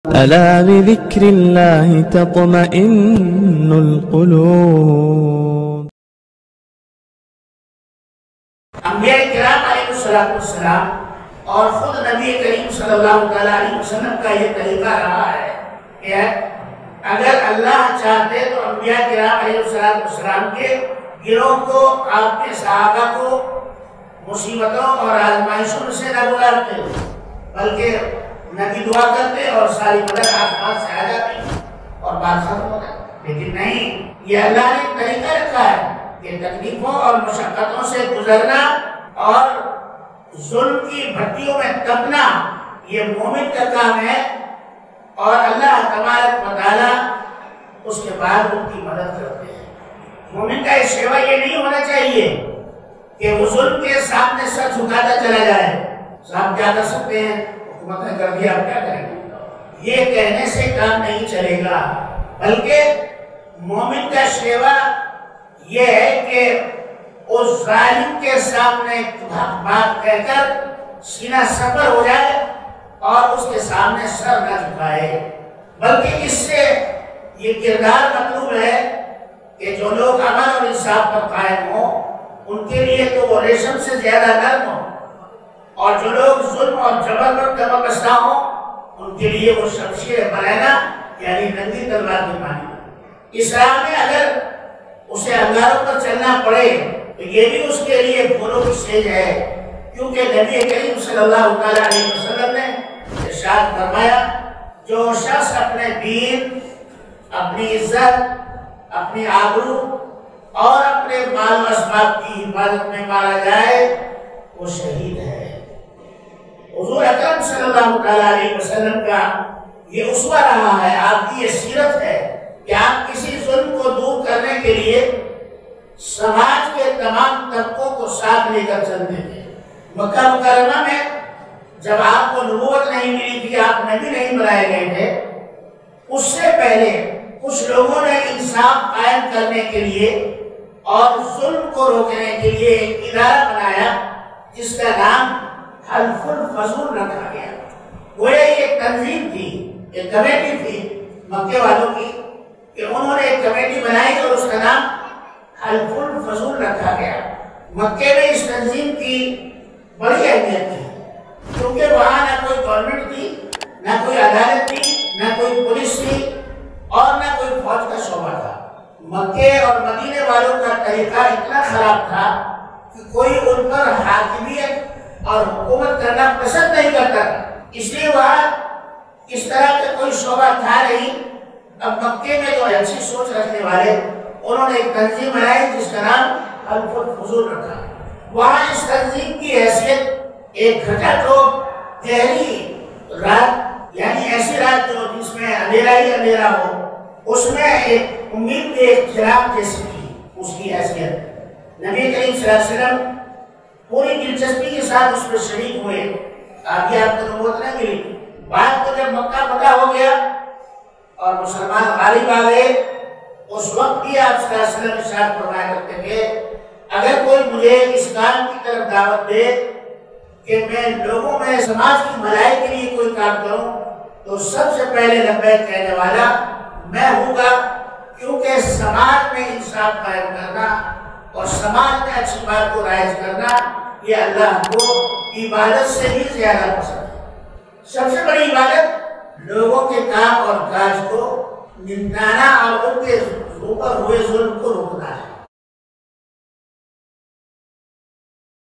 ألا بذكر الله تطمئن القلوب. انبیاء کرام علیہ السلام اور خود نبی کریم صلی اللہ علیہ وسلم کا یہ طریقہ رہا ہے کہ اگر اللہ چاہتے تو انبیاء کرام علیہ السلام کے گروہ کو، آپ کے صحابہ کو مصیبتوں اور آزمائشوں سے نہ گزارتے، بلکہ نبی دعا کرتے اور ساری مدد آسمان سے آ جاتی اور بات ختم ہو جاتی. لیکن نہیں، یہ اللہ نے طریقہ رکھا ہے کہ تکلیفوں اور مشقتوں سے گزرنا اور ظلم کی بھٹیوں میں تپنا یہ مومن کا کام ہے، اور اللہ تبارک و تعالیٰ اس کے بعد ان کی مدد کرتے ہیں. مومن کا یہ شیوا یہ نہیں ہونا چاہیے کہ وہ ظلم کے سامنے سر جھکاتا چلا جائے. صاحب کیا کر سکتے ہیں، حکومت نے کر دیا، آپ کیا کریں گے، یہ کہنے سے کام نہیں چلے گا. بلکہ مومن کا شیوا یہ ہے کہ اس ظالم کے سامنے بات کہہ کر سینہ سپر ہو جائے اور اس کے سامنے سر نہ جھکائے. بلکہ اس سے یہ کردار مطلوب ہے کہ جو لوگ امن اور انصاف پر قائم ہوں ان کے لیے تو وہ ریشم سے زیادہ نرم ہوں، اور جو لوگ ظلم اور جبر پر کمر بستہ ہوں ان کے لیے وہ شمشیر برینا یعنی ننگی تلوار کی مانی. اس راہ میں اگر اسے انگاروں پر چلنا پڑے تو یہ بھی اس کے لیے پھولوں کی سیج ہے، کیونکہ نبی کریم صلی اللہ علیہ وسلم نے ارشاد فرمایا جو شخص اپنے دین، اپنی عزت، اپنی آبرو اور اپنے مال و اسباب کی حفاظت میں مارا جائے وہ شہید ہے. حضور اکرم صلی اللہ علیہ وسلم کا یہ اسوہ رہا ہے، آپ کی یہ سیرت ہے کہ آپ کسی ظلم کو دور کرنے کے لیے سماج کے تمام طبقوں کو ساتھ لے کر چلتے تھے. مکہ مکرمہ میں جب آپ کو نبوت نہیں ملی تھی، آپ نبی نہیں بنائے گئے تھے، اس سے پہلے کچھ لوگوں نے انصاف قائم کرنے کے لیے اور ظلم کو روکنے کے لیے ایک ادارہ بنایا جس کا نام حلف الفضول رکھا گیا. وہ ایک تنظیم تھی، ایک کمیٹی تھی مکے والوں کی کہ انہوں نے ایک کمیٹی بنائی اور اس کا نام حلف الفضول رکھا گیا. مکے میں اس تنظیم کی بڑی اہمیت تھی کیونکہ وہاں نہ کوئی گورنمنٹ تھی، نہ کوئی عدالت تھی، نہ کوئی پولیس تھی اور نہ کوئی فوج کا شعبہ تھا. مکے اور مدینے والوں کا طریقہ اتنا خراب تھا کہ کوئی ان پر حاکمیت اور حکومت کرنا پسند نہیں کرتا تھا، اس لیے وہاں اس طرح کا کوئی شعبہ تھا نہیں. اب مکے میں جو اچھی سوچ رکھنے والے انہوں نے ایک تنظیم بنائی جس کا نام حلف الفضول رکھا. وہاں اس تنظیم کی حیثیت ایک گھٹا تو گہری رات، یعنی ایسی رات جو جس میں اندھیرا ہی اندھیرا ہو، اس میں ایک امید کے ایک چراغ جیسی تھی اس کی حیثیت. نبی کریم صلی اللہ علیہ وسلم پوری دلچسپی کے ساتھ اس میں شریک ہوئے. آگے آپ کو نبوت نہیں ملی. بعد کو جب مکہ فتح ہو گیا اور مسلمان غالب آ گئے، اس وقت بھی آپ صلی اللہ علیہ وسلم ارشاد فرمایا کرتے تھے اگر کوئی مجھے اس کام کی طرف دعوت دے کہ میں لوگوں میں سماج کی بھلائی کے لیے کوئی کام کروں تو سب سے پہلے لبیک کہنے والا میں ہوں گا، کیونکہ سماج میں انصاف قائم کرنا اور سماج میں اچھی بات کو رائج کرنا یہ اللہ کو عبادت سے بھی زیادہ پسند ہے. سب سے بڑی عبادت لوگوں کے کام اور کاج کو نمٹانا اور ان کے اوپر ہوئے ظلم کو روکنا ہے.